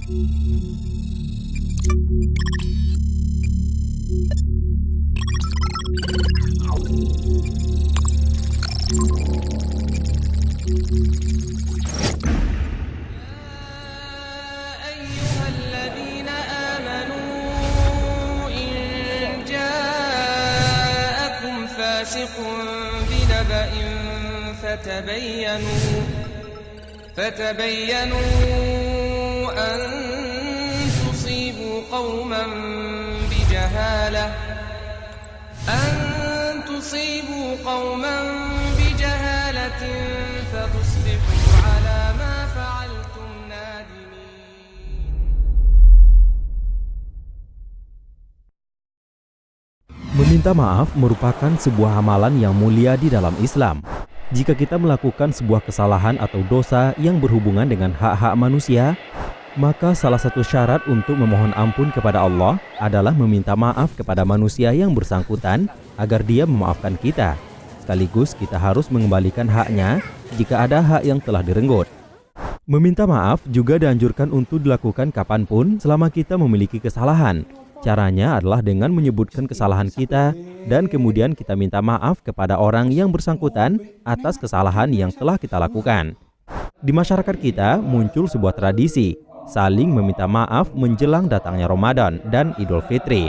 أيها الذين آمنوا إن جاءكم فاسق بنبأ فتبينوا أن تصيبوا قوما بجهالة فتصبحوا على ما فعلتم نادمين. Meminta maaf merupakan sebuah amalan yang mulia di dalam Islam. Jika kita melakukan sebuah kesalahan atau dosa yang berhubungan dengan hak-hak manusia, maka salah satu syarat untuk memohon ampun kepada Allah adalah meminta maaf kepada manusia yang bersangkutan agar dia memaafkan kita. Sekaligus kita harus mengembalikan haknya jika ada hak yang telah direnggut. Meminta maaf juga dianjurkan untuk dilakukan kapanpun selama kita memiliki kesalahan. Caranya adalah dengan menyebutkan kesalahan kita dan kemudian kita minta maaf kepada orang yang bersangkutan atas kesalahan yang telah kita lakukan. Di masyarakat kita muncul sebuah tradisi saling meminta maaf menjelang datangnya Ramadan dan Idul Fitri.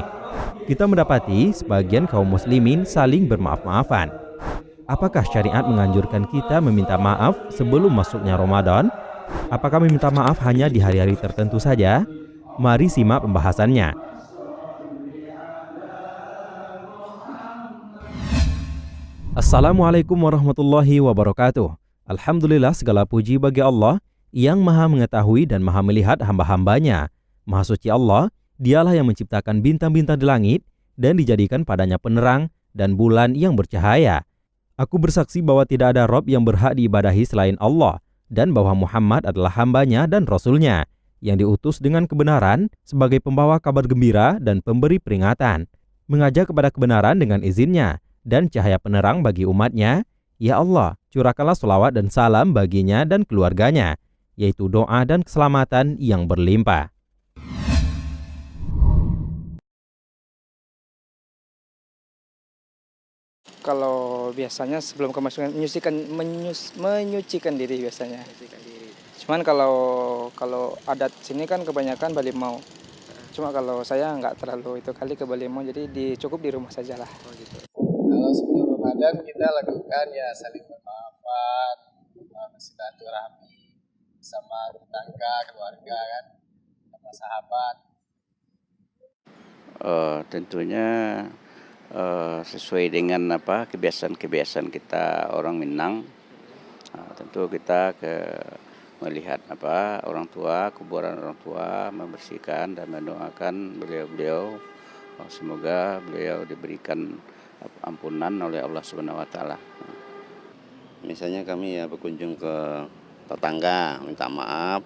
Kita mendapati sebagian kaum muslimin saling bermaaf-maafan. Apakah syariat menganjurkan kita meminta maaf sebelum masuknya Ramadan? Apakah meminta maaf hanya di hari-hari tertentu saja? Mari simak pembahasannya. Assalamualaikum warahmatullahi wabarakatuh. Alhamdulillah, segala puji bagi Allah yang maha mengetahui dan maha melihat hamba-hambanya. Maha suci Allah, dialah yang menciptakan bintang-bintang di langit dan dijadikan padanya penerang dan bulan yang bercahaya. Aku bersaksi bahwa tidak ada Rob yang berhak diibadahi selain Allah dan bahwa Muhammad adalah hambanya dan Rasulnya yang diutus dengan kebenaran sebagai pembawa kabar gembira dan pemberi peringatan, mengajak kepada kebenaran dengan izinnya dan cahaya penerang bagi umatnya. Ya Allah, curahkanlah sholawat dan salam baginya dan keluarganya, yaitu doa dan keselamatan yang berlimpah. Kalau biasanya sebelum kemasukan menyucikan diri biasanya. Cuman kalau adat sini kan kebanyakan balimau. Cuma kalau saya nggak terlalu itu kali ke balimau, jadi cukup di rumah saja lah. Kalau sebelum Ramadan kita lakukan ya saling bermaafan, bersilaturahmi sama tetangga, keluarga kan, sama sahabat. Tentunya sesuai dengan kebiasaan kita orang Minang. Tentu kita melihat orang tua, kuburan orang tua, membersihkan dan mendoakan beliau-beliau. Semoga beliau diberikan ampunan oleh Allah Subhanahu wa taala. Misalnya kami berkunjung ke tetangga minta maaf.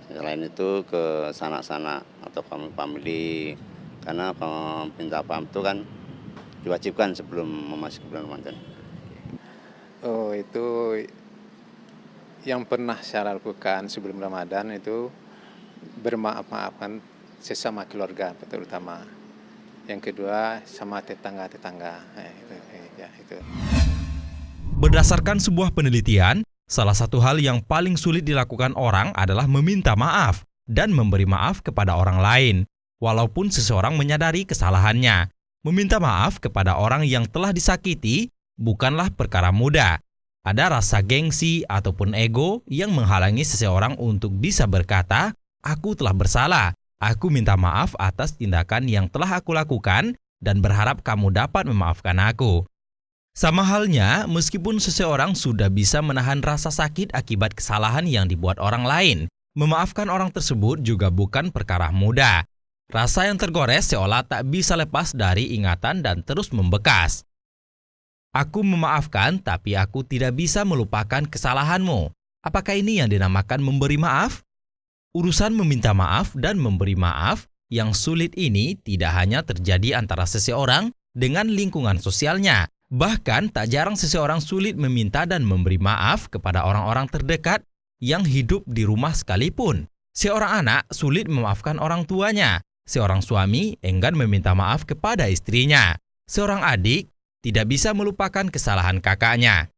Selain itu ke sanak-sanak atau family, karena minta maaf itu kan diwajibkan sebelum memasuki bulan Ramadan. Oh, itu yang pernah saya lakukan sebelum Ramadan itu bermaaf-maafkan sesama keluarga terutama. Yang kedua sama tetangga-tetangga. Itu. Berdasarkan sebuah penelitian, salah satu hal yang paling sulit dilakukan orang adalah meminta maaf dan memberi maaf kepada orang lain, walaupun seseorang menyadari kesalahannya. Meminta maaf kepada orang yang telah disakiti bukanlah perkara mudah. Ada rasa gengsi ataupun ego yang menghalangi seseorang untuk bisa berkata, "Aku telah bersalah. Aku minta maaf atas tindakan yang telah aku lakukan dan berharap kamu dapat memaafkan aku." Sama halnya, meskipun seseorang sudah bisa menahan rasa sakit akibat kesalahan yang dibuat orang lain, memaafkan orang tersebut juga bukan perkara mudah. Rasa yang tergores seolah tak bisa lepas dari ingatan dan terus membekas. Aku memaafkan, tapi aku tidak bisa melupakan kesalahanmu. Apakah ini yang dinamakan memberi maaf? Urusan meminta maaf dan memberi maaf yang sulit ini tidak hanya terjadi antara seseorang dengan lingkungan sosialnya. Bahkan tak jarang seseorang sulit meminta dan memberi maaf kepada orang-orang terdekat yang hidup di rumah sekalipun. Seorang anak sulit memaafkan orang tuanya. Seorang suami enggan meminta maaf kepada istrinya. Seorang adik tidak bisa melupakan kesalahan kakaknya.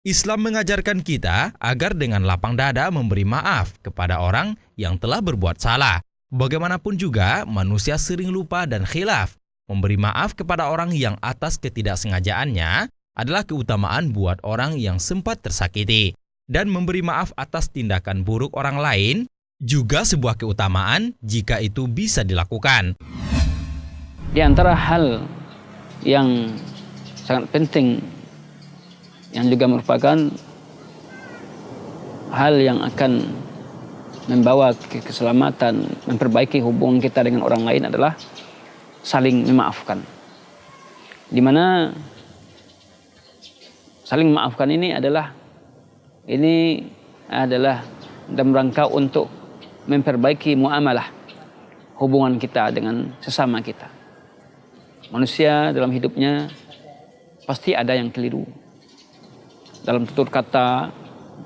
Islam mengajarkan kita agar dengan lapang dada memberi maaf kepada orang yang telah berbuat salah. Bagaimanapun juga, manusia sering lupa dan khilaf. Memberi maaf kepada orang yang atas ketidaksengajaannya adalah keutamaan buat orang yang sempat tersakiti. Dan memberi maaf atas tindakan buruk orang lain juga sebuah keutamaan jika itu bisa dilakukan. Di antara hal yang sangat penting yang juga merupakan hal yang akan membawa keselamatan, memperbaiki hubungan kita dengan orang lain adalah saling memaafkan. Di mana saling memaafkan ini adalah dalam rangka untuk memperbaiki muamalah hubungan kita dengan sesama kita. Manusia dalam hidupnya pasti ada yang keliru. Dalam tutur kata,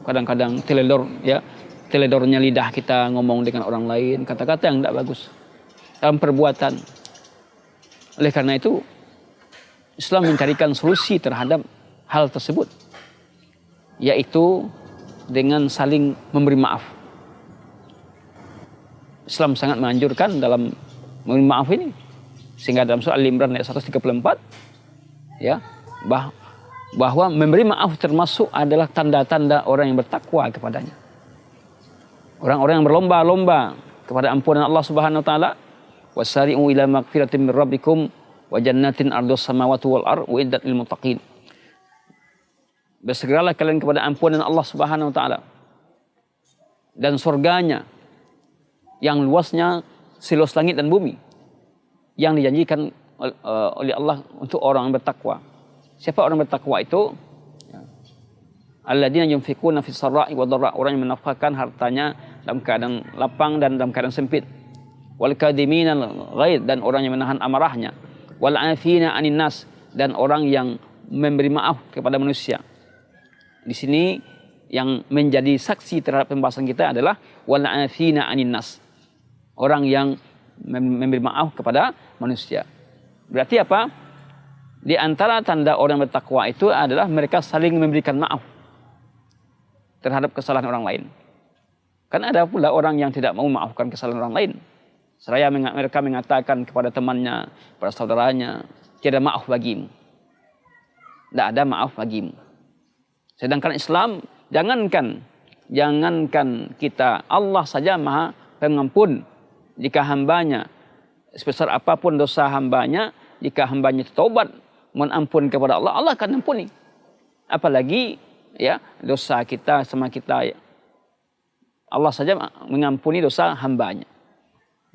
kadang-kadang teledornya lidah kita ngomong dengan orang lain, kata-kata yang tidak bagus. Dalam perbuatan. Oleh karena itu, Islam mencarikan solusi terhadap hal tersebut, yaitu dengan saling memberi maaf. Islam sangat menganjurkan dalam memberi maaf ini, sehingga dalam surah Al-Imran ayat 134, ya, bahwa memberi maaf termasuk adalah tanda-tanda orang yang bertakwa kepadanya. Orang-orang yang berlomba-lomba kepada ampunan Allah Subhanahu wa taala, wasari'u ila magfiratin min rabbikum wa jannatin ardhus samawati wal ardh uiddat lil muttaqin. Bersegeralah kalian kepada ampunan Allah Subhanahu wa taala dan surganya yang luasnya seluas langit dan bumi, yang dijanjikan oleh Allah untuk orang yang bertakwa. Siapa orang bertakwa itu? Alladzina yunfikuna fis sarra'i wad dharra, orang yang menafkahkan hartanya dalam keadaan lapang dan dalam keadaan sempit. Wal kadhimina ghaidh, dan orang yang menahan amarahnya. Wal 'afina 'anin nas, dan orang yang memberi maaf kepada manusia. Di sini yang menjadi saksi terhadap pembahasan kita adalah wal 'afina 'anin nas. Orang yang memberi maaf kepada manusia. Berarti apa? Di antara tanda orang bertakwa itu adalah mereka saling memberikan maaf terhadap kesalahan orang lain. Kan ada pula orang yang tidak mau memaafkan kesalahan orang lain. Seraya mereka mengatakan kepada temannya, kepada saudaranya, tiada maaf bagimu. Tidak ada maaf bagimu. Sedangkan Islam, jangankan kita, Allah saja maha pengampun. Jika hambanya, sebesar apapun dosa hambanya, jika hambanya taubat, mohon ampun kepada Allah, Allah akan ampuni. Apalagi ya dosa kita sama kita, Allah saja mengampuni dosa hambanya.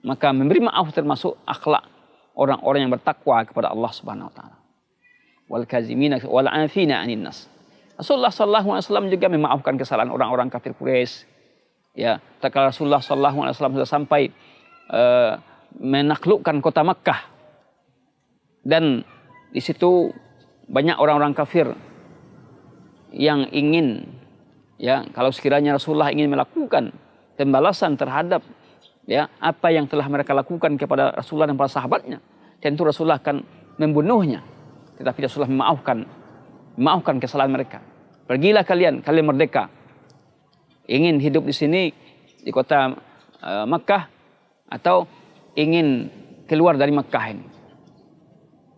Maka memberi maaf termasuk akhlak orang-orang yang bertakwa kepada Allah Subhanahu wa taala. Wal kazimina wal 'afina 'anil nas. Rasulullah sallallahu alaihi wasallam juga memaafkan kesalahan orang-orang kafir Quraisy. Ya, tatkala Rasulullah sallallahu alaihi wasallam sudah sampai menaklukkan kota Makkah, dan di situ banyak orang-orang kafir yang ingin, ya, kalau sekiranya Rasulullah ingin melakukan pembalasan terhadap ya apa yang telah mereka lakukan kepada Rasulullah dan para sahabatnya, tentu Rasulullah akan membunuhnya. Tetapi Rasulullah memaafkan kesalahan mereka. Pergilah kalian merdeka. Ingin hidup di sini di kota Makkah atau ingin keluar dari Makkah ini.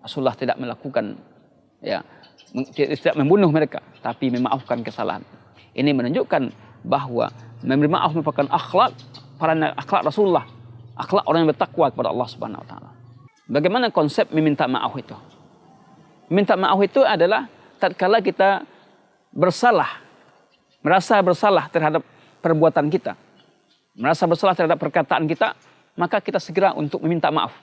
Rasulullah tidak melakukan, ya, tidak membunuh mereka, tapi memaafkan kesalahan. Ini menunjukkan bahwa memberi maaf merupakan akhlak Rasulullah, akhlak orang yang bertakwa kepada Allah Subhanahu wa taala. Bagaimana konsep meminta maaf itu? Meminta maaf itu adalah tatkala kita merasa bersalah terhadap perbuatan kita, merasa bersalah terhadap perkataan kita, maka kita segera untuk meminta maaf.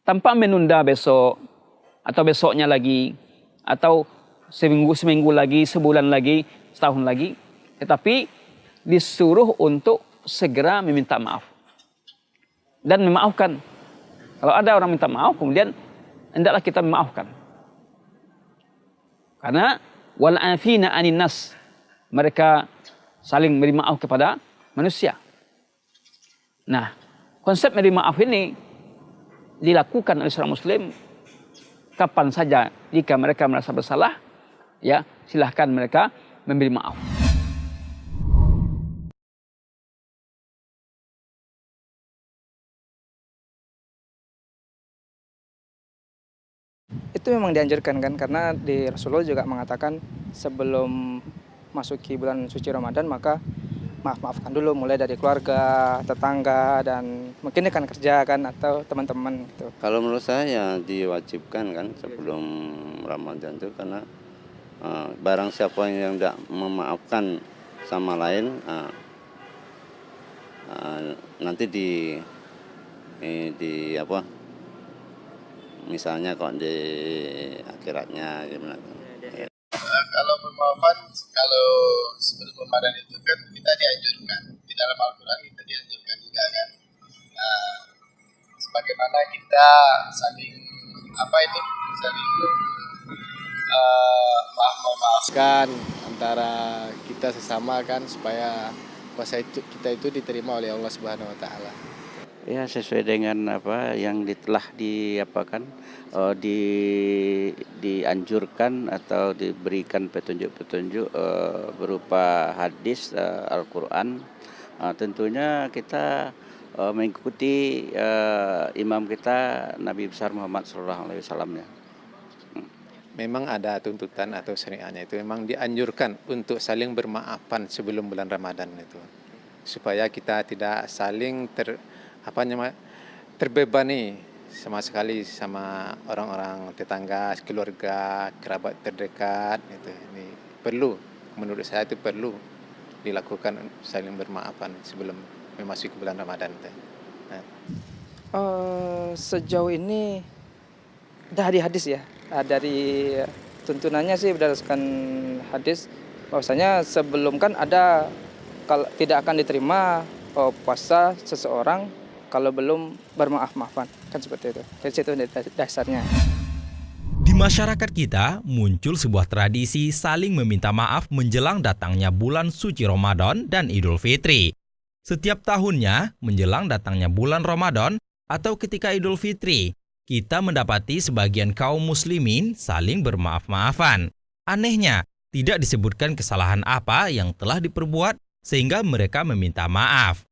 Tanpa menunda besok, atau besoknya lagi, atau seminggu lagi, sebulan lagi, setahun lagi. Tetapi disuruh untuk segera meminta maaf. Dan memaafkan. Kalau ada orang minta maaf, kemudian hendaklah kita memaafkan. Karena wal 'afina 'anin nas, mereka saling beri maaf kepada manusia. Nah, konsep memberi maaf ini dilakukan oleh seorang muslim kapan saja jika mereka merasa bersalah, ya silahkan mereka memberi maaf. Itu memang dianjurkan kan, karena di Rasulullah juga mengatakan sebelum masuki bulan suci Ramadan maka maaf-maafkan dulu, mulai dari keluarga, tetangga, dan mungkin rekan kerja kan, atau teman-teman gitu. Kalau menurut saya ya diwajibkan kan sebelum Ramadan itu, karena barang siapa yang tidak memaafkan sama lain, nanti di apa? Misalnya kok di akhiratnya gimana? Kalau pemaafan, kalau sebelum Ramadan itu kan kita dianjurkan di dalam Al-Quran, kita dianjurkan juga kan. Sebagaimana kita saling memaafkan antara kita sesama kan, supaya puasa itu kita itu diterima oleh Allah Subhanahu Wa Taala. Ya, sesuai dengan apa yang telah dianjurkan atau diberikan petunjuk-petunjuk berupa hadis Al-Quran. Tentunya kita mengikuti imam kita Nabi besar Muhammad SAW. Memang ada tuntutan atau syariatnya itu memang dianjurkan untuk saling bermaafan sebelum bulan Ramadan itu, supaya kita tidak saling terbebani sama sekali sama orang-orang tetangga, keluarga, kerabat terdekat itu. Ini perlu, menurut saya itu perlu dilakukan saling bermaafan sebelum memasuki bulan Ramadan. Sejauh ini dari hadis ya, dari tuntunannya sih berdasarkan hadis bahwasanya sebelum kan ada kalau tidak akan diterima puasa seseorang kalau belum bermaaf-maafan, kan seperti itu. Dari situ dasarnya. Di masyarakat kita muncul sebuah tradisi saling meminta maaf menjelang datangnya bulan suci Ramadan dan Idul Fitri. Setiap tahunnya menjelang datangnya bulan Ramadan atau ketika Idul Fitri, kita mendapati sebagian kaum muslimin saling bermaaf-maafan. Anehnya, tidak disebutkan kesalahan apa yang telah diperbuat sehingga mereka meminta maaf.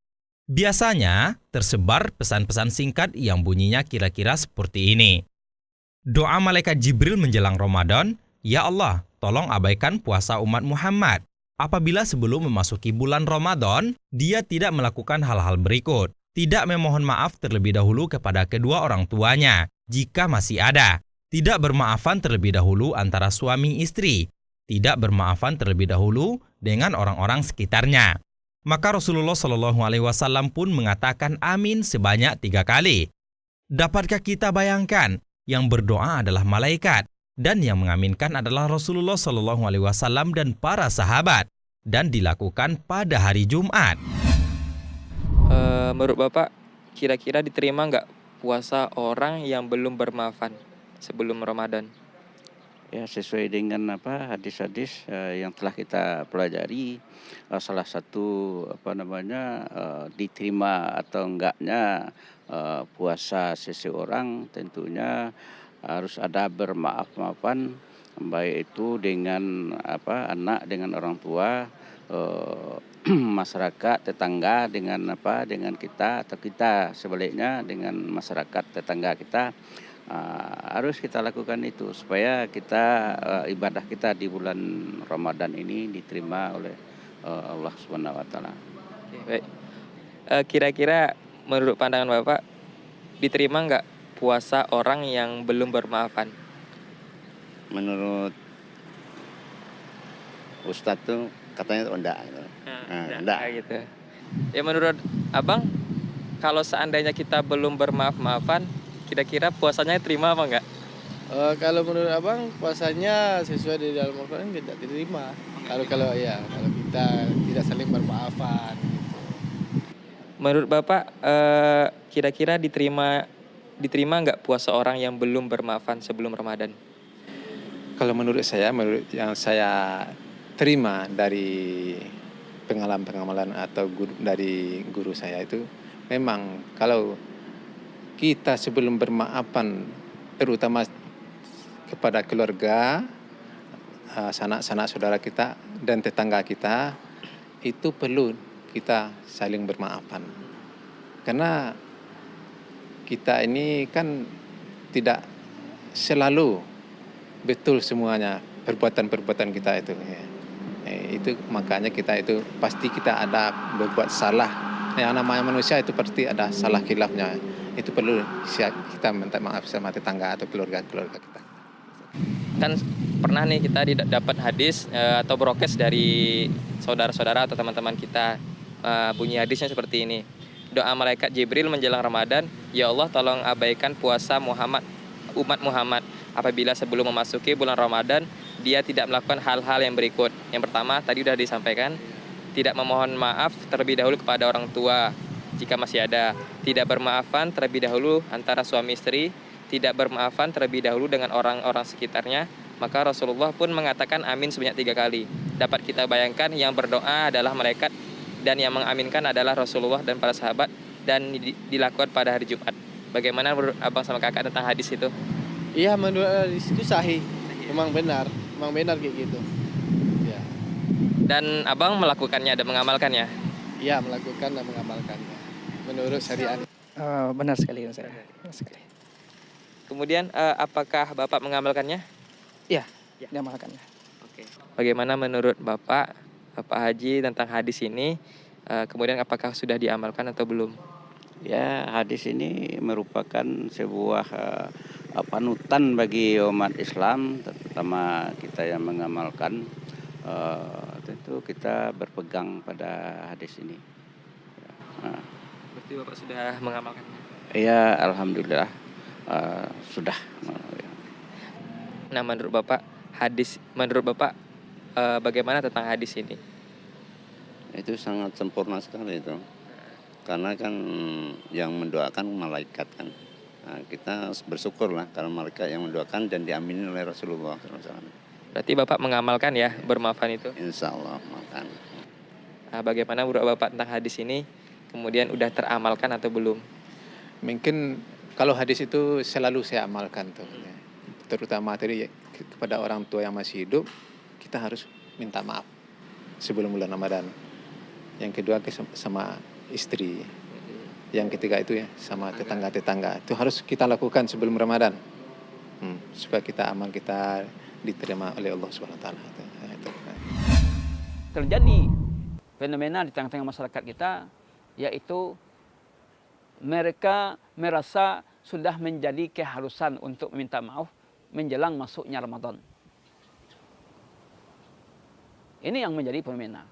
Biasanya tersebar pesan-pesan singkat yang bunyinya kira-kira seperti ini. Doa malaikat Jibril menjelang Ramadan, "Ya Allah, tolong abaikan puasa umat Muhammad. Apabila sebelum memasuki bulan Ramadan, dia tidak melakukan hal-hal berikut. Tidak memohon maaf terlebih dahulu kepada kedua orang tuanya, jika masih ada. Tidak bermaafan terlebih dahulu antara suami istri. Tidak bermaafan terlebih dahulu dengan orang-orang sekitarnya." Maka Rasulullah SAW pun mengatakan amin sebanyak 3 kali. Dapatkah kita bayangkan yang berdoa adalah malaikat dan yang mengaminkan adalah Rasulullah SAW dan para sahabat, dan dilakukan pada hari Jumat? Menurut Bapak, kira-kira diterima nggak puasa orang yang belum bermaafan sebelum Ramadan? Ya, sesuai dengan hadis-hadis yang telah kita pelajari, salah satu diterima atau enggaknya puasa seseorang tentunya harus ada bermaaf-maafan, baik itu dengan anak, dengan orang tua, masyarakat tetangga dengan kita, atau kita sebaliknya dengan masyarakat tetangga kita. Harus kita lakukan itu supaya kita ibadah kita di bulan Ramadan ini diterima oleh Allah Subhanahu Wa Taala. Baik. Kira-kira menurut pandangan Bapak, diterima nggak puasa orang yang belum bermaafan? Menurut Ustadz tuh katanya enggak. Enggak gitu. Ya menurut Abang, kalau seandainya kita belum bermaaf-maafan, kira-kira puasanya terima apa enggak? Kalau menurut Abang, puasanya sesuai di dalam Al-Quran tidak diterima. Kalau kita tidak saling bermaafan. Menurut Bapak, kira-kira diterima nggak puasa orang yang belum bermaafan sebelum Ramadan? Kalau menurut yang saya terima dari pengalaman atau dari guru saya itu memang kalau kita sebelum bermaafan terutama kepada keluarga, sanak-sanak saudara kita dan tetangga kita itu perlu kita saling bermaafan. Karena kita ini kan tidak selalu betul semuanya perbuatan-perbuatan kita itu. Itu makanya kita itu pasti kita ada berbuat salah. Yang namanya manusia itu pasti ada salah khilafnya. Itu perlu kita minta maaf sama tetangga atau keluarga-keluarga kita. Kan pernah nih kita dapat hadis atau brokes dari saudara-saudara atau teman-teman kita, bunyi hadisnya seperti ini. Doa malaikat Jibril menjelang Ramadan, ya Allah tolong abaikan puasa umat Muhammad apabila sebelum memasuki bulan Ramadan dia tidak melakukan hal-hal yang berikut. Yang pertama tadi sudah disampaikan, tidak memohon maaf terlebih dahulu kepada orang tua jika masih ada, tidak bermaafan terlebih dahulu antara suami istri, tidak bermaafan terlebih dahulu dengan orang-orang sekitarnya. Maka Rasulullah pun mengatakan amin sebanyak 3 kali. Dapat kita bayangkan yang berdoa adalah malaikat dan yang mengaminkan adalah Rasulullah dan para sahabat, dan dilakukan pada hari Jumat. Bagaimana menurut abang sama kakak tentang hadis itu? Iya, menurut hadis itu sahih. Memang benar kayak gitu. Ya. Dan abang melakukannya dan mengamalkannya? Iya, melakukan dan mengamalkannya menurut syariat. Benar sekali saya. Benar sekali. Kemudian apakah bapak mengamalkannya? Iya, diamalkannya. Oke. Bagaimana menurut bapak Haji tentang hadis ini? Kemudian apakah sudah diamalkan atau belum? Ya, hadis ini merupakan sebuah panutan bagi umat Islam, terutama kita yang mengamalkan. Tentu kita berpegang pada hadis ini. Berarti bapak sudah mengamalkannya? Ya, alhamdulillah sudah. Nah, menurut bapak bagaimana tentang hadis ini? Itu sangat sempurna sekali itu. Karena kan yang mendoakan malaikat kan. Nah, kita bersyukurlah kalau malaikat yang mendoakan dan diamini oleh Rasulullah SAW. Berarti bapak mengamalkan ya bermaafan itu? Insya Allah makan. Nah, bagaimana menurut bapak tentang hadis ini? Kemudian udah teramalkan atau belum? Mungkin kalau hadis itu selalu saya amalkan tuh. Terutama tadi kepada orang tua yang masih hidup, kita harus minta maaf sebelum bulan Ramadan. Yang kedua sama istri. Yang ketiga itu ya sama tetangga-tetangga. Itu harus kita lakukan sebelum Ramadan. Supaya amal kita diterima oleh Allah Subhanahu wa taala. Terjadi fenomena di tengah-tengah masyarakat kita, yaitu mereka merasa sudah menjadi keharusan untuk meminta maaf menjelang masuknya Ramadan. Ini yang menjadi fenomena.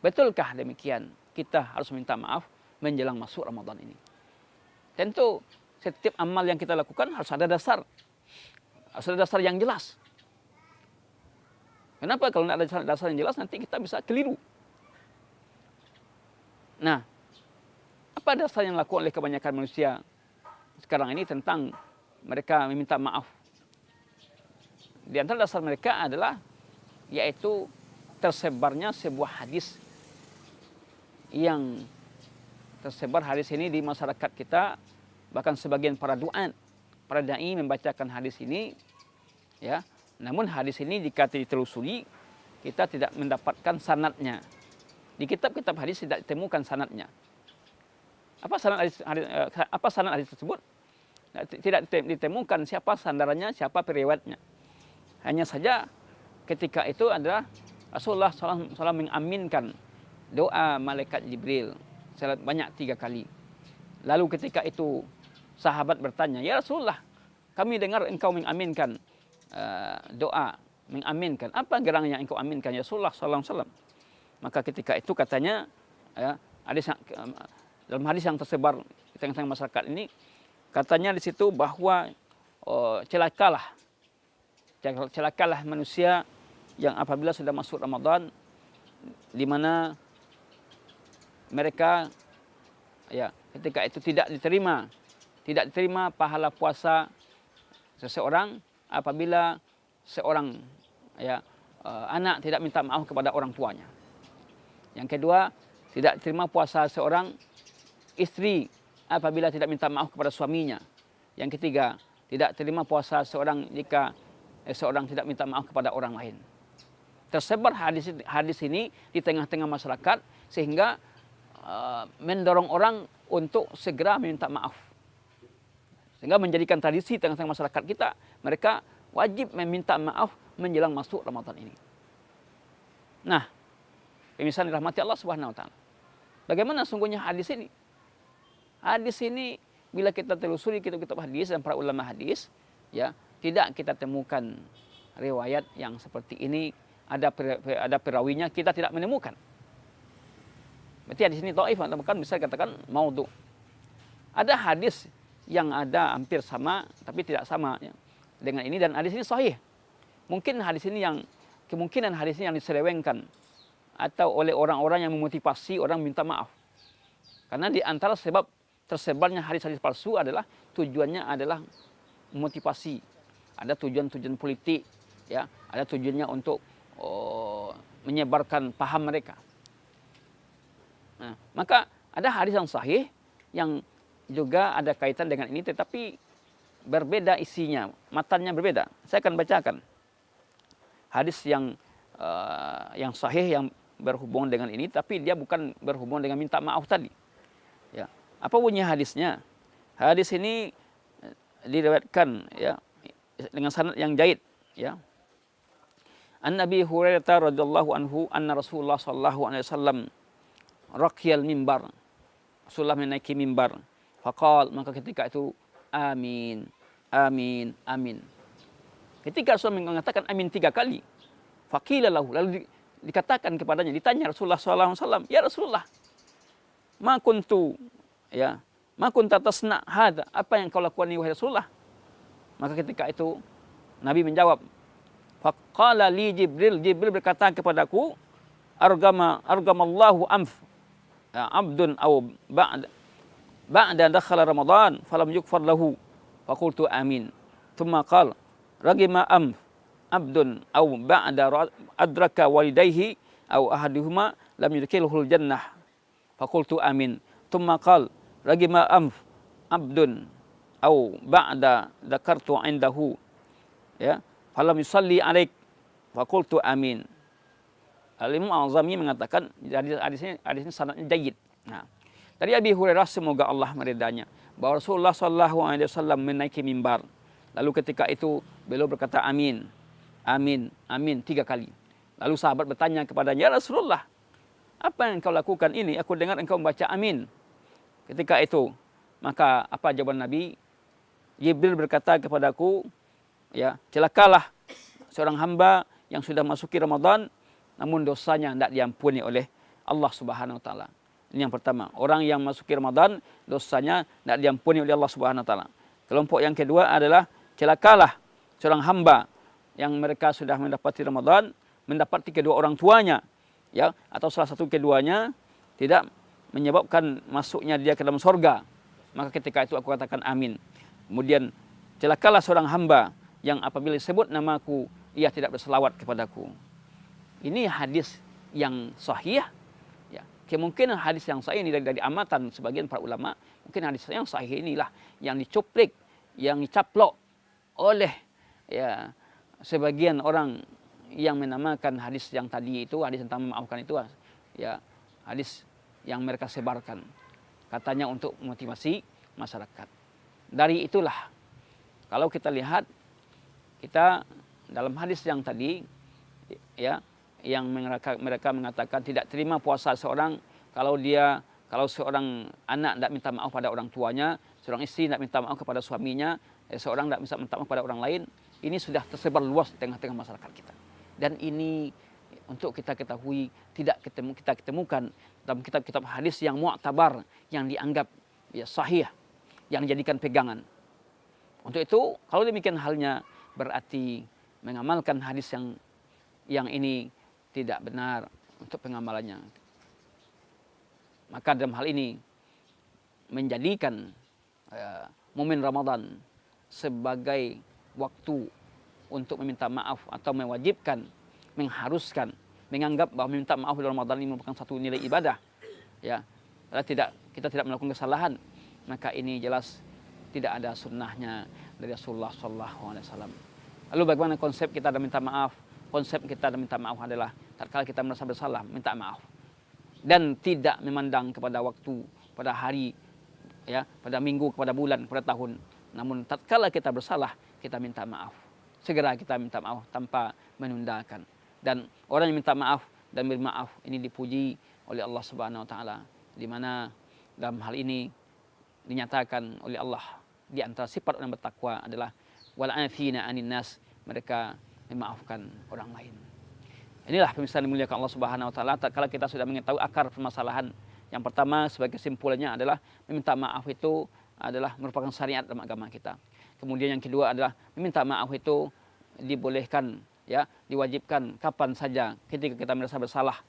Betulkah demikian? Kita harus minta maaf menjelang masuk Ramadan ini. Tentu setiap amal yang kita lakukan harus ada dasar. Harus ada dasar yang jelas. Kenapa? Kalau tidak ada dasar yang jelas nanti kita bisa keliru. Nah, apa dasar yang dilakukan oleh kebanyakan manusia sekarang ini tentang mereka meminta maaf? Di antara dasar mereka adalah yaitu tersebarnya sebuah hadis yang tersebar hadis ini di masyarakat kita, bahkan sebagian para duat, para dai membacakan hadis ini, ya. Namun hadis ini jika ditelusuri kita tidak mendapatkan sanadnya. Di kitab-kitab hadis tidak ditemukan sanadnya. Apa sanad hadis tersebut? Tidak ditemukan siapa sandarannya, siapa periwayatnya. Hanya saja ketika itu adalah Rasulullah SAW mengaminkan doa malaikat Jibril banyak 3 kali. Lalu ketika itu sahabat bertanya, ya Rasulullah, kami dengar engkau mengaminkan doa, mengaminkan. Apa gerangan yang engkau aminkan ya Rasulullah SAW? Maka ketika itu katanya, ya, dalam hadis yang tersebar di tengah-tengah masyarakat ini, katanya di situ bahwa celakalah manusia yang apabila sudah masuk Ramadan, di mana mereka ya ketika itu tidak diterima pahala puasa seseorang apabila seorang anak tidak minta maaf kepada orang tuanya. Yang kedua, tidak terima puasa seorang istri apabila tidak minta maaf kepada suaminya. Yang ketiga, tidak terima puasa seorang jika seorang tidak minta maaf kepada orang lain. Tersebar hadis ini di tengah-tengah masyarakat sehingga mendorong orang untuk segera meminta maaf. Sehingga menjadikan tradisi tengah-tengah masyarakat kita, mereka wajib meminta maaf menjelang masuk Ramadan ini. Nah, pemirsa dirahmati Allah Subhanahu wa taala. Bagaimana sungguhnya hadis ini? Hadis ini bila kita telusuri kitab-kitab hadis dan para ulama hadis, ya, tidak kita temukan riwayat yang seperti ini, ada perawinya kita tidak menemukan. Berarti hadis ini dhaif atau bukan bisa dikatakan maudhu. Ada hadis yang ada hampir sama tapi tidak sama ya, dengan ini, dan hadis ini sahih. Mungkin hadis ini kemungkinan hadis ini yang diselewengkan atau oleh orang-orang yang memotivasi orang minta maaf. Karena di antara sebab tersebarnya hadis-hadis palsu adalah tujuannya adalah motivasi. Ada tujuan-tujuan politik, ya, ada tujuannya untuk menyebarkan paham mereka. Nah, maka ada hadis yang sahih yang juga ada kaitan dengan ini, tetapi berbeda isinya, matannya berbeda. Saya akan bacakan hadis yang sahih yang berhubungan dengan ini, tapi dia bukan berhubungan dengan minta maaf tadi. Ya, apa bunyi hadisnya? Hadis ini diriwayatkan ya dengan sanad yang jaid. Ya. An Nabi Hurairah radhiyallahu anhu anna Rasulullah sallallahu alaihi wasallam raqyal mimbar. Rasulullah menaiki mimbar. Faqal, maka ketika itu amin, amin, amin. Ketika Rasulullah mengatakan amin 3 kali, faqila lahu, lalu dikatakan kepadanya, ditanya Rasulullah SAW, ya Rasulullah, ma kuntu tasna hadza, apa yang kau lakukan ini wahai Rasulullah? Maka ketika itu Nabi menjawab, faqala li Jibril, Jibril berkata kepadaku, argamallahu amf abdun aw ba'da dakhala Ramadan falam yukfar lahu faqultu amin. Thumma qala ragima amf abdun aw ba'da adraka walidayhi aw ahaduhuma lam yudkhilhul jannah faqultu amin. Thumma qala ragima amf abdun aw ba'da dzakartu indahu ya falam yusalli alaik faqultu amin. Al-Imam Al-Azami mengatakan hadis ini sanadnya jayyid. Nah, dari Abi Hurairah semoga Allah meridanya bahwa Rasulullah SAW menaiki mimbar. Lalu ketika itu beliau berkata amin, amin, amin 3 kali. Lalu sahabat bertanya kepadanya, ya Rasulullah, apa yang kau lakukan ini? Aku dengar engkau membaca amin. Ketika itu, maka apa jawaban Nabi? Jibril berkata kepadaku, ya, celakalah seorang hamba yang sudah masuki Ramadan, namun dosanya tidak diampuni oleh Allah Subhanahu wa taala. Ini yang pertama, orang yang masuki Ramadan dosanya tidak diampuni oleh Allah Subhanahu wa taala. Kelompok yang kedua adalah celakalah seorang hamba yang mereka sudah mendapati Ramadan, mendapati kedua orang tuanya, ya, atau salah satu keduanya tidak menyebabkan masuknya dia ke dalam surga. Maka ketika itu aku katakan amin. Kemudian celakalah seorang hamba yang apabila disebut namaku ia tidak berselawat kepadaku. Ini hadis yang sahih. Ya, kemungkinan hadis yang sahih ini dari amatan sebagian para ulama, mungkin hadis yang sahih inilah yang dicuplik, yang dicaplok oleh ya sebagian orang yang menamakan hadis yang tadi itu, hadis tentang memaafkan itu, ya hadis yang mereka sebarkan, katanya untuk motivasi masyarakat. Dari itulah, kalau kita lihat, kita dalam hadis yang tadi, ya, yang mereka mengatakan tidak terima puasa seorang kalau seorang anak tidak minta maaf pada orang tuanya, seorang istri tidak minta maaf kepada suaminya, seorang tidak bisa minta maaf kepada orang lain. Ini sudah tersebar luas di tengah-tengah masyarakat kita. Dan ini untuk kita ketahui kita ketemukan dalam kitab-kitab hadis yang mu'tabar, yang dianggap ya sahih, yang dijadikan pegangan. Untuk itu, kalau demikian halnya berarti mengamalkan hadis yang ini tidak benar untuk pengamalannya. Maka dalam hal ini menjadikan momen Ramadan sebagai waktu untuk meminta maaf atau mewajibkan, mengharuskan menganggap bahwa meminta maaf di Ramadan ini merupakan satu nilai ibadah, ya, kita tidak melakukan kesalahan, maka ini jelas tidak ada sunnahnya dari Rasulullah SAW. Lalu bagaimana konsep kita dalam minta maaf? Konsep kita dalam minta maaf adalah tatkala kita merasa bersalah, minta maaf. Dan tidak memandang kepada waktu, pada hari, ya, pada minggu, kepada bulan, pada tahun. Namun tatkala kita bersalah, kita minta maaf. Segera kita minta maaf tanpa menundakan. Dan orang yang minta maaf dan bermaaf ini dipuji oleh Allah Subhanahu wa taala, di mana dalam hal ini dinyatakan oleh Allah di antara sifat orang bertakwa adalah wal afina 'anin nas, mereka memaafkan orang lain. Inilah pemirsa yang dimuliakan Allah Subhanahu wa taala, tatkala kita sudah mengetahui akar permasalahan. Yang pertama sebagai kesimpulannya adalah meminta maaf itu adalah merupakan syariat dalam agama kita. Kemudian yang kedua adalah meminta maaf itu dibolehkan, ya, diwajibkan kapan saja ketika kita merasa bersalah,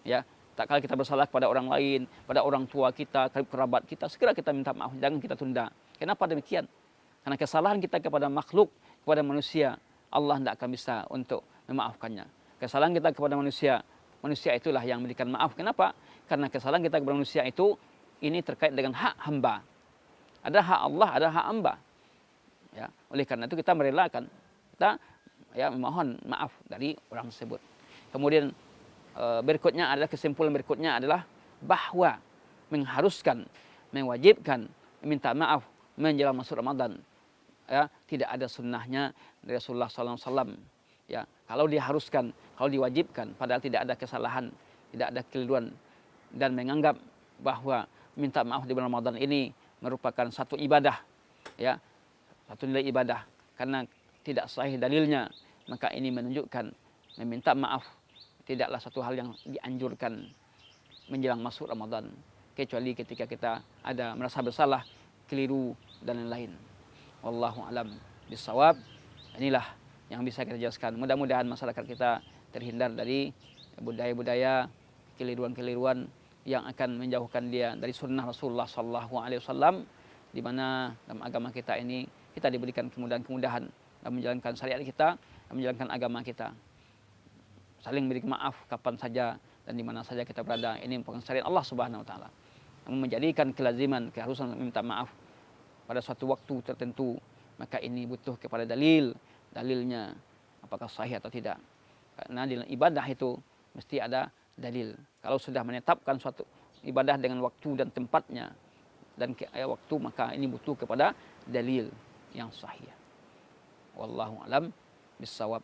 ya. Tak kala kita bersalah kepada orang lain, pada orang tua kita, kerabat kita, segera kita minta maaf, jangan kita tunda. Kenapa demikian? Karena kesalahan kita kepada makhluk, kepada manusia, Allah tidak akan bisa untuk memaafkannya. Kesalahan kita kepada manusia, manusia itulah yang memberikan maaf. Kenapa? Karena kesalahan kita kepada manusia itu ini terkait dengan hak hamba. Ada hak Allah, ada hak hamba. Ya, oleh karena itu kita merelakan, kita, ya, memohon maaf dari orang tersebut. Kemudian berikutnya adalah kesimpulan berikutnya adalah bahwa mengharuskan, mewajibkan meminta maaf menjelang masuk Ramadan. Ya, tidak ada sunnahnya dari Rasulullah SAW. Ya, kalau diharuskan, kalau diwajibkan, padahal tidak ada kesalahan, tidak ada keliruan, dan menganggap bahwa minta maaf di bulan Ramadan ini merupakan satu ibadah, ya, satu nilai ibadah, karena tidak sahih dalilnya, maka ini menunjukkan meminta maaf tidaklah satu hal yang dianjurkan menjelang masuk Ramadan, kecuali ketika kita ada merasa bersalah, keliru, dan lain-lain. Wallahu alam bisawab. Inilah yang bisa kita jelaskan. Mudah-mudahan masyarakat kita terhindar dari budaya-budaya, keliruan-keliruan yang akan menjauhkan dia dari sunnah Rasulullah SAW, di mana dalam agama kita ini kita diberikan kemudahan-kemudahan dalam menjalankan syariat kita, dalam menjalankan agama kita. Saling beri maaf kapan saja dan di mana saja kita berada. Ini merupakan syariat Allah Subhanahu wa taala. Namun menjadikan kelaziman, keharusan meminta maaf pada suatu waktu tertentu, maka ini butuh kepada dalilnya apakah sahih atau tidak. Karena di ibadah itu mesti ada dalil. Kalau sudah menetapkan suatu ibadah dengan waktu dan tempatnya dan waktu, maka ini butuh kepada dalil yang sahih. Wallahu alam bissawab.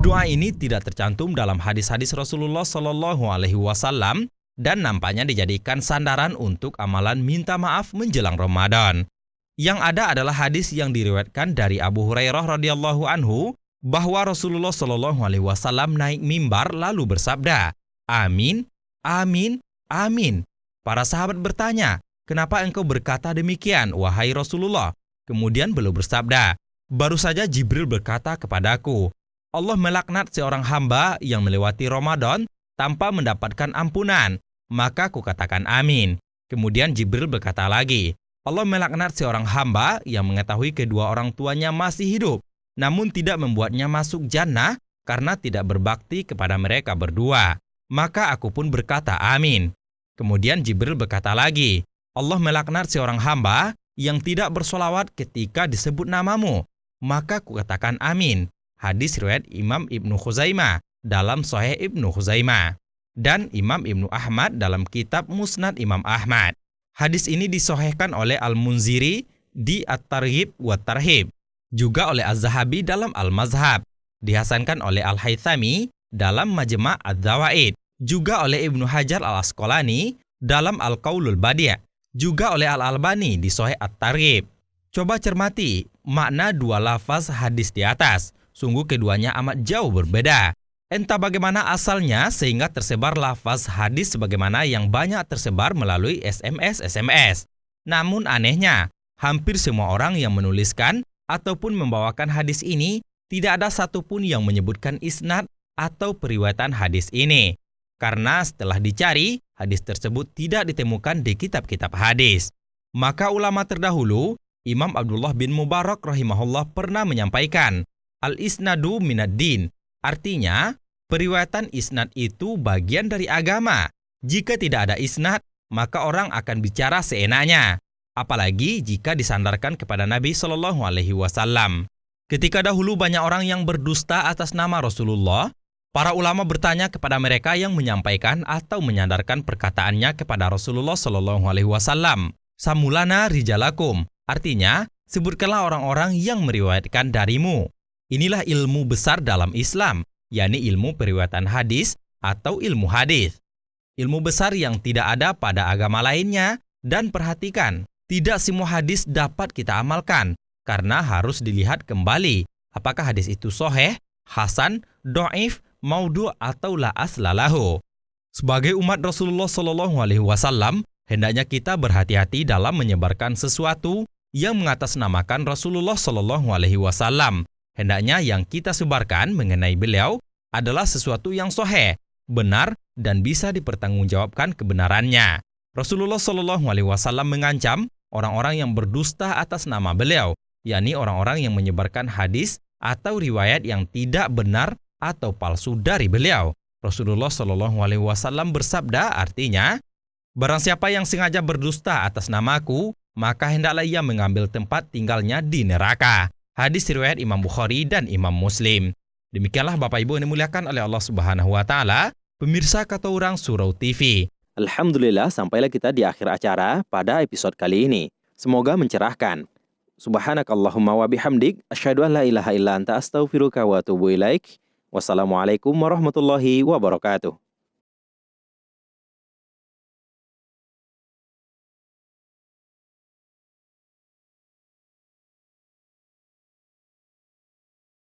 Doa ini tidak tercantum dalam hadis-hadis Rasulullah Shallallahu Alaihi Wasallam dan nampaknya dijadikan sandaran untuk amalan minta maaf menjelang Ramadan. Yang ada adalah hadis yang diriwayatkan dari Abu Hurairah radhiyallahu anhu bahwa Rasulullah Shallallahu Alaihi Wasallam naik mimbar lalu bersabda, "Amin, amin, amin." Para sahabat bertanya, "Kenapa engkau berkata demikian, wahai Rasulullah?" Kemudian beliau bersabda, "Baru saja Jibril berkata kepadaku, Allah melaknat seorang hamba yang melewati Ramadan tanpa mendapatkan ampunan, maka kukatakan amin." Kemudian Jibril berkata lagi, Allah melaknat seorang hamba yang mengetahui kedua orang tuanya masih hidup, namun tidak membuatnya masuk jannah karena tidak berbakti kepada mereka berdua. Maka aku pun berkata amin. Kemudian Jibril berkata lagi, Allah melaknat seorang hamba yang tidak bersolawat ketika disebut namamu, maka kukatakan amin. Hadis riwayat Imam Ibnu Khuzaimah dalam Sahih Ibnu Khuzaimah dan Imam Ibnu Ahmad dalam kitab Musnad Imam Ahmad. Hadis ini disahihkan oleh Al-Munziri di At-Targhib wa Tarhib, juga oleh Az-Zahabi dalam Al-Mazhab, dihasankan oleh Al-Haythami dalam Majma' Adz-Zawaid, juga oleh Ibnu Hajar Al-Asqalani dalam Al-Qaulul Badi', juga oleh Al-Albani di Sahih At-Targhib. Coba cermati makna dua lafaz hadis di atas. Sungguh keduanya amat jauh berbeda. Entah bagaimana asalnya sehingga tersebar lafaz hadis sebagaimana yang banyak tersebar melalui SMS. Namun anehnya, hampir semua orang yang menuliskan ataupun membawakan hadis ini tidak ada satupun yang menyebutkan isnad atau periwayatan hadis ini. Karena setelah dicari, hadis tersebut tidak ditemukan di kitab-kitab hadis. Maka ulama terdahulu, Imam Abdullah bin Mubarak rahimahullah pernah menyampaikan, Al-isnadu minad din, artinya Periwayatan isnad itu bagian dari agama. Jika tidak ada isnad, maka orang akan bicara seenaknya. Apalagi jika disandarkan kepada Nabi Shallallahu Alaihi Wasallam. Ketika dahulu banyak orang yang berdusta atas nama Rasulullah, para ulama bertanya kepada mereka yang menyampaikan atau menyandarkan perkataannya kepada Rasulullah Shallallahu Alaihi Wasallam. Samulana rijalakum, artinya sebutkanlah orang-orang yang meriwayatkan darimu. Inilah ilmu besar dalam Islam, yakni ilmu periwayatan hadis atau ilmu hadis. Ilmu besar yang tidak ada pada agama lainnya. Dan perhatikan, tidak semua hadis dapat kita amalkan, karena harus dilihat kembali apakah hadis itu sahih, hasan, dhaif, maudhu' atau la aslalahu. Sebagai umat Rasulullah Shallallahu Alaihi Wasallam, hendaknya kita berhati-hati dalam menyebarkan sesuatu yang mengatasnamakan Rasulullah Shallallahu Alaihi Wasallam. Hendaknya yang kita sebarkan mengenai beliau adalah sesuatu yang sahih, benar, dan bisa dipertanggungjawabkan kebenarannya. Rasulullah Shallallahu Alaihi Wasallam mengancam orang-orang yang berdusta atas nama beliau, yakni orang-orang yang menyebarkan hadis atau riwayat yang tidak benar atau palsu dari beliau. Rasulullah Shallallahu Alaihi Wasallam bersabda, artinya, barang siapa yang sengaja berdusta atas namaku, maka hendaklah ia mengambil tempat tinggalnya di neraka. Hadis riwayat Imam Bukhari dan Imam Muslim. Demikianlah Bapak Ibu yang dimuliakan oleh Allah Subhanahu wa taala, pemirsa Kata Orang Surau TV. Alhamdulillah, sampailah kita di akhir acara pada episode kali ini. Semoga mencerahkan. Subhanakallahumma wa bihamdik, asyhadu an la ilaha illa anta astaghfiruka wa atubu ilaik. Wassalamualaikum warahmatullahi wabarakatuh.